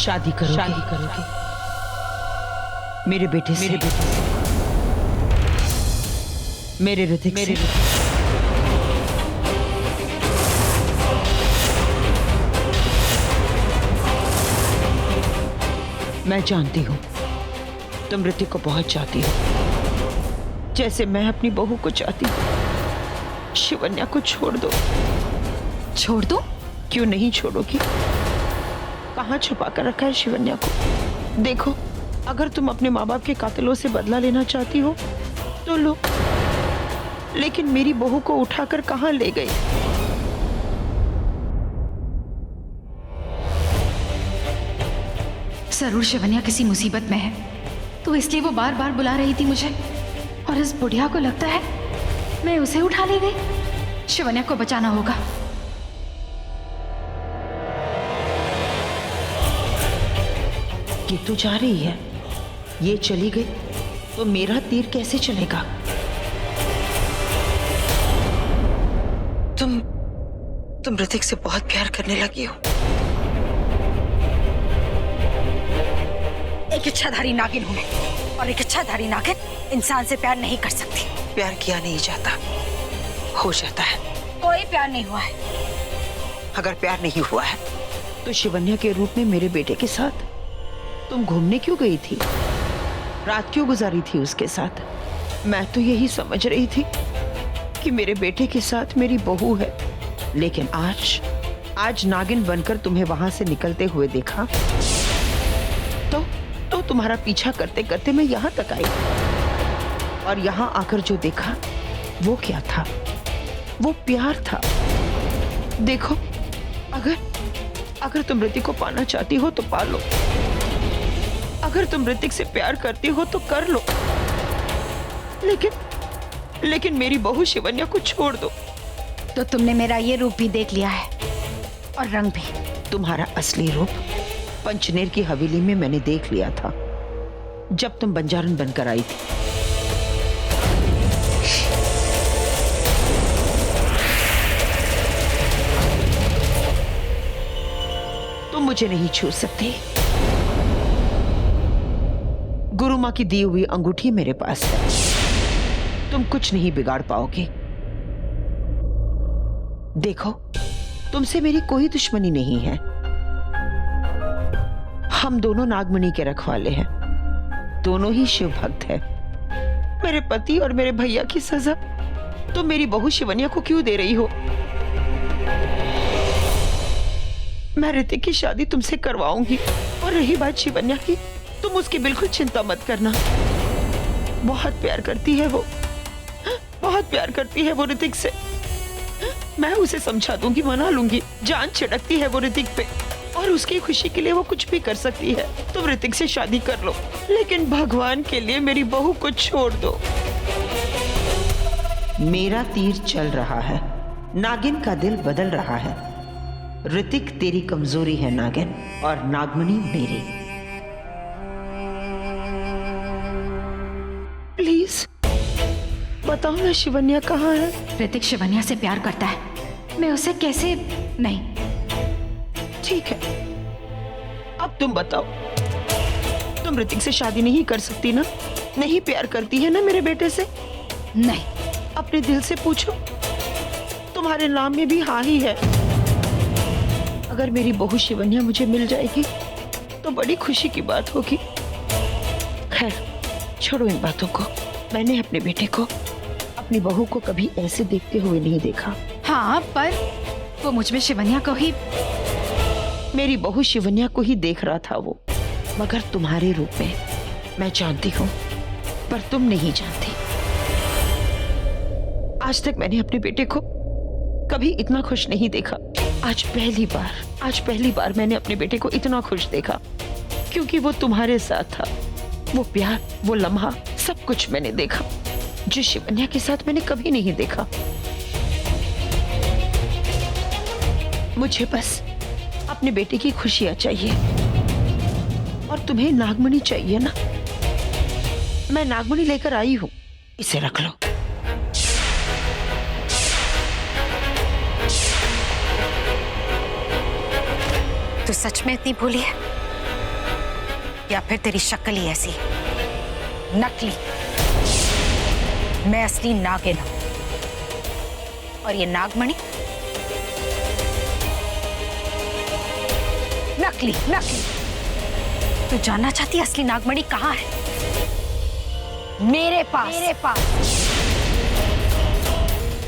शादी करोगे मेरे बेटे से, मेरे ऋतिक से। मैं जानती हूँ तुम ऋतिक को बहुत चाहती हो, जैसे मैं अपनी बहू को चाहती हूँ। शिवन्या को छोड़ दो। छोड़ दो? क्यों नहीं छोड़ोगी? कहाँ छुपा कर रखा है शिवन्या को? देखो, अगर तुम अपने माँ बाप के कातिलों से बदला लेना चाहती हो तो लो, लेकिन मेरी बहू को उठाकर कहाँ ले गई? जरूर शिवन्या किसी मुसीबत में है, तो इसलिए वो बार बार बुला रही थी मुझे, और इस बुढ़िया को लगता है मैं उसे उठा ले गई। शिवन्या को बचाना होगा। ये तो जा रही है, ये चली गई तो मेरा तीर कैसे चलेगा? तुम ऋतिक से बहुत प्यार करने लगी हो। एक इच्छाधारी नागिन हूं मैं, और एक इच्छाधारी नागिन इंसान से प्यार नहीं कर सकती। प्यार किया नहीं जाता, हो जाता है। कोई प्यार नहीं हुआ है। अगर प्यार नहीं हुआ है तो शिवन्या के रूप में मेरे बेटे के साथ तुम घूमने क्यों गई थी? रात क्यों गुजारी थी उसके साथ? मैं तो यही समझ रही थी कि मेरे बेटे के साथ मेरी बहू है, लेकिन आज नागिन बनकर तुम्हें वहां से निकलते हुए देखा तो तुम्हारा पीछा करते करते मैं यहाँ तक आई, और यहाँ आकर जो देखा वो क्या था? वो प्यार था। देखो, अगर तुम ऋतिक को पाना चाहती हो तो पा लो, अगर तुम ऋतिक से प्यार करती हो तो कर लो, लेकिन मेरी बहू शिवन्या को छोड़ दो। तो तुमने मेरा ये रूप भी देख लिया है, और रंग भी। तुम्हारा असली रूप पंचनेर की हवेली में मैंने देख लिया था, जब तुम बंजारन बनकर आई थी। तुम मुझे नहीं छू सकती। गुरु माँ की दी हुई अंगूठी मेरे पास है, तुम कुछ नहीं बिगाड़ पाओगे। देखो, तुमसे मेरी कोई दुश्मनी नहीं है। हम दोनों नागमणि के रखवाले हैं, दोनों ही शिव भक्त हैं। मेरे पति और मेरे भैया की सजा तुम मेरी बहू शिवन्या को क्यों दे रही हो? मैं ऋतिक की शादी तुमसे करवाऊंगी, और रही बात शिवन्या की, तुम उसकी बिल्कुल चिंता मत करना। बहुत प्यार करती है वो, बहुत प्यार करती है वो ऋतिक से। मैं उसे समझा दूंगी, मना लूंगी। जान छिड़कती है वो ऋतिक पे, और उसकी खुशी के लिए वो कुछ भी कर सकती है। तुम ऋतिक से शादी कर लो, लेकिन भगवान के लिए मेरी बहू को छोड़ दो। मेरा तीर चल रहा है, नागिन का दिल बदल रहा है। ऋतिक तेरी कमजोरी है नागिन, और नागमणि मेरी। प्लीज बताओ ना शिवन्या कहाँ है? ऋतिक शिवन्या से प्यार करता है, मैं उसे कैसे? नहीं। ठीक है, अब तुम बताओ, तुम ऋतिक से शादी नहीं कर सकती ना? नहीं प्यार करती है ना मेरे बेटे से? नहीं। अपने दिल से पूछो, तुम्हारे नाम में भी हाँ ही है। अगर मेरी बहू शिवन्या मुझे मिल जाएगी तो बड़ी खुशी की बात होगी। खैर, छोड़ो इन बातों को। मैंने अपने बेटे को, अपनी बहू को कभी ऐसे देखते हुए नहीं देखा। हाँ, पर वो मुझ में शिवन्या को ही, मेरी बहू शिवन्या को ही देख रहा था वो, मगर तुम्हारे रूप में। मैं जानती हूँ, पर तुम नहीं जानती। आज तक मैंने अपने बेटे को कभी इतना खुश नहीं देखा। आज पहली बार मैंने अपने बेटे को इतना खुश देखा, क्योंकि वो तुम्हारे साथ था। वो प्यार, वो लम्हा, सब कुछ मैंने देखा, जो शिवन्या के साथ मैंने कभी नहीं देखा। मुझे बस अपने बेटे की खुशियां चाहिए, और तुम्हें नागमणि चाहिए ना? मैं नागमणि लेकर आई हूं, इसे रख लो। तो सच में इतनी भोली है? या फिर तेरी शक्ल ही ऐसी नकली। मैं असली नागिन हूं और ये नागमणि नकली नकली। तू जानना चाहती है असली नागमणि कहाँ है? मेरे पास।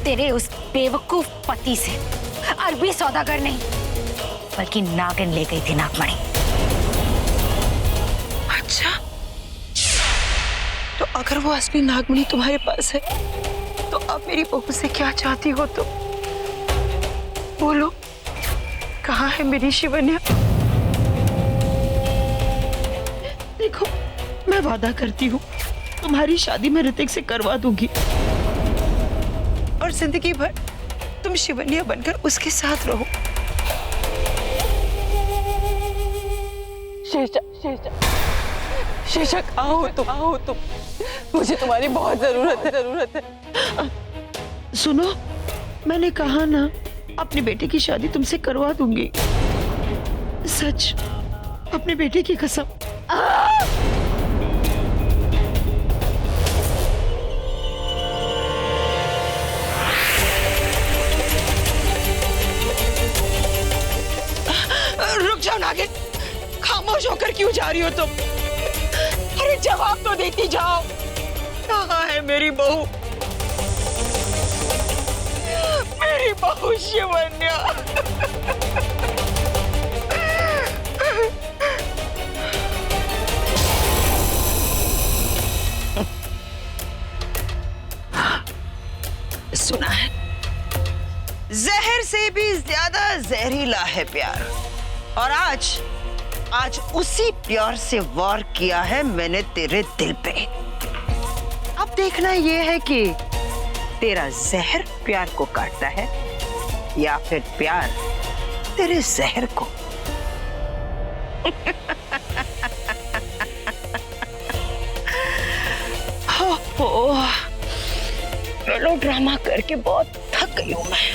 तेरे उस बेवकूफ पति से अरबी सौदागर नहीं बल्कि नागिन ले गई थी नागमणि। अच्छा, तो अगर वो असली नागमणि तुम्हारे पास है तो अब मेरी बहू से क्या चाहती हो तुम? बोलो, कहाँ है मेरी शिवन्या? देखो, मैं वादा करती हूँ तुम्हारी शादी मैं ऋतिक से करवा दूंगी और जिंदगी भर तुम शिवन्या बनकर उसके साथ रहो। शीशा आओ तुम, मुझे तुम्हारी बहुत जरूरत है। सुनो, मैंने कहा ना, अपने बेटे की शादी तुमसे करवा दूंगी। सच, अपने बेटे की कसम। रुक जाओ नागिन, खामोश होकर क्यों जा रही हो तुम? अरे जवाब तो देती जाओ, कहाँ है मेरी बहू? मेरी बहू शिवन्या। सुना है, जहर से भी ज्यादा जहरीला है प्यार, और आज उसी प्यार से वार किया है मैंने तेरे दिल पे। अब देखना यह है कि तेरा जहर प्यार को काटता है या फिर प्यार तेरे जहर को। ओह, मेलो ड्रामा करके बहुत थक गई हूं मैं।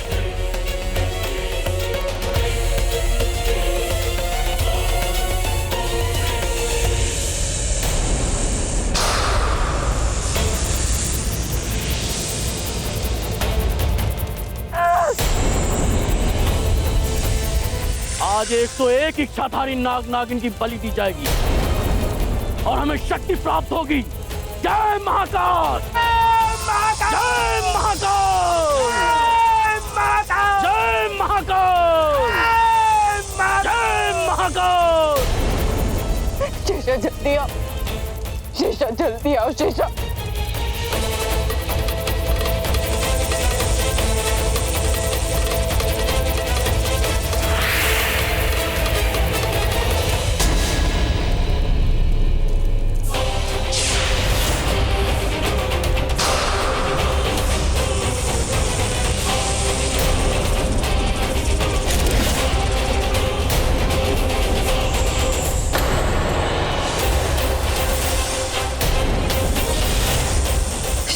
आज 101 इच्छाधारी नाग नागिन की बलि दी जाएगी और हमें शक्ति प्राप्त होगी। जय महाकाल! जय महाकाल! जय महाकाल! जय महाकाल! शीशा जल्दी आओ, शीशा जल्दी आओ, शीशा।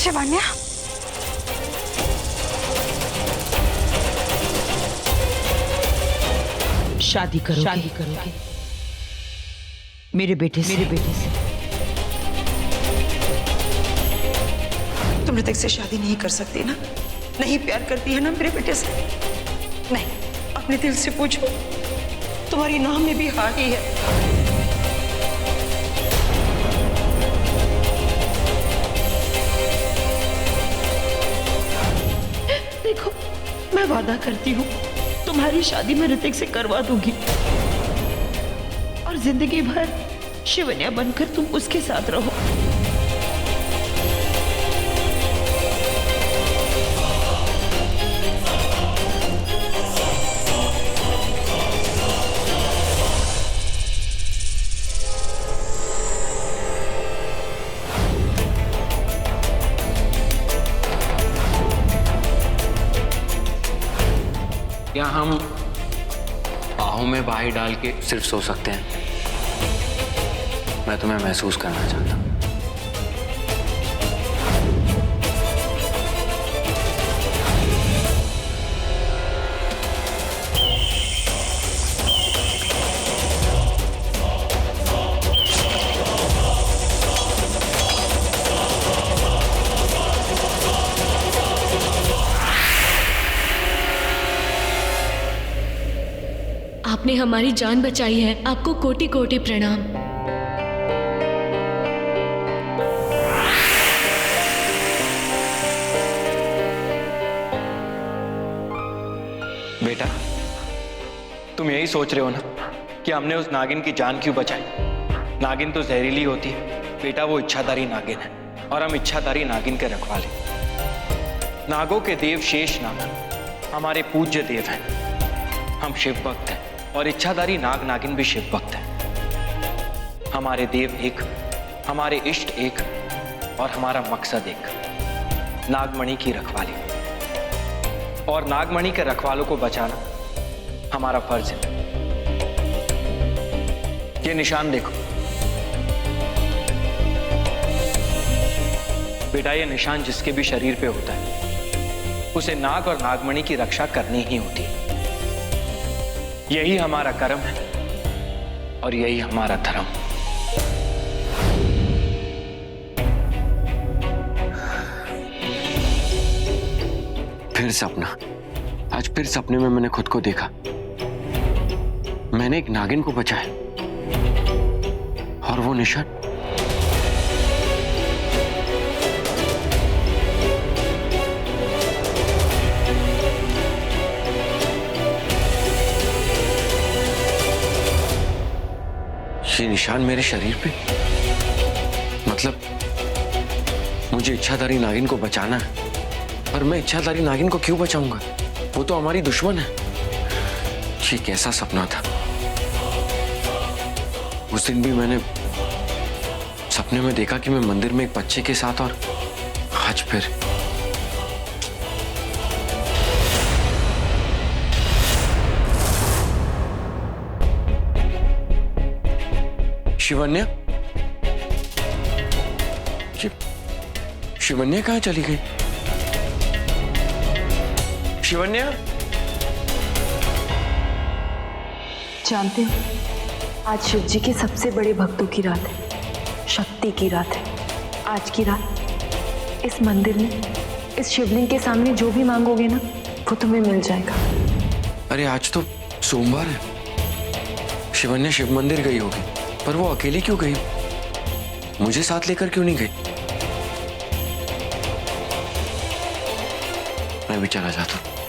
शिवन्या, शादी करोगे मेरे बेटे से। तुम ऋतिक से शादी नहीं कर सकती ना? नहीं प्यार करती है ना मेरे बेटे से? नहीं, अपने दिल से पूछो, तुम्हारी नाम में भी हाँ ही है। देखो, मैं वादा करती हूँ तुम्हारी शादी मैं ऋतिक से करवा दूंगी और जिंदगी भर शिवन्या बनकर तुम उसके साथ रहो। क्या हम बाहों में बाहें डाल के सिर्फ सो सकते हैं? मैं तुम्हें महसूस करना चाहता हूं। आपने हमारी जान बचाई है, आपको कोटि कोटि प्रणाम। बेटा, तुम यही सोच रहे हो ना कि हमने उस नागिन की जान क्यों बचाई? नागिन तो जहरीली होती है बेटा, वो इच्छाधारी नागिन है और हम इच्छाधारी नागिन के रखवाले। नागों के देव शेष नाग हमारे पूज्य देव हैं। हम शिव भक्त हैं और इच्छाधारी नाग नागिन भी शिव भक्त हैं। हमारे देव एक, हमारे इष्ट एक और हमारा मकसद एक, नागमणि की रखवाली। और नागमणि के रखवालों को बचाना हमारा फर्ज है। ये निशान देखो बेटा, ये निशान जिसके भी शरीर पे होता है उसे नाग और नागमणि की रक्षा करनी ही होती है। यही हमारा कर्म है और यही हमारा धर्म। फिर सपना, आज फिर सपने में मैंने खुद को देखा। मैंने एक नागिन को बचाया और वो निशान ये निशान मेरे शरीर पे, मतलब मुझे इच्छाधारी नागिन को बचाना है। पर मैं इच्छाधारी नागिन को क्यों बचाऊंगा? वो तो हमारी दुश्मन है। ये कैसा सपना था? उस दिन भी मैंने सपने में देखा कि मैं मंदिर में एक बच्चे के साथ, और आज फिर शिवन्या। शिवन्या कहाँ चली गई? शिवन्या, जानते हो, आज शिव जी के सबसे बड़े भक्तों की रात है, शक्ति की रात है। आज की रात इस मंदिर में, इस शिवलिंग के सामने जो भी मांगोगे ना, वो तुम्हें मिल जाएगा। अरे आज तो सोमवार है। शिवन्या शिव मंदिर गई होगी, पर वो अकेली क्यों गई? मुझे साथ लेकर क्यों नहीं गई? मैं भी चला जाता हूँ।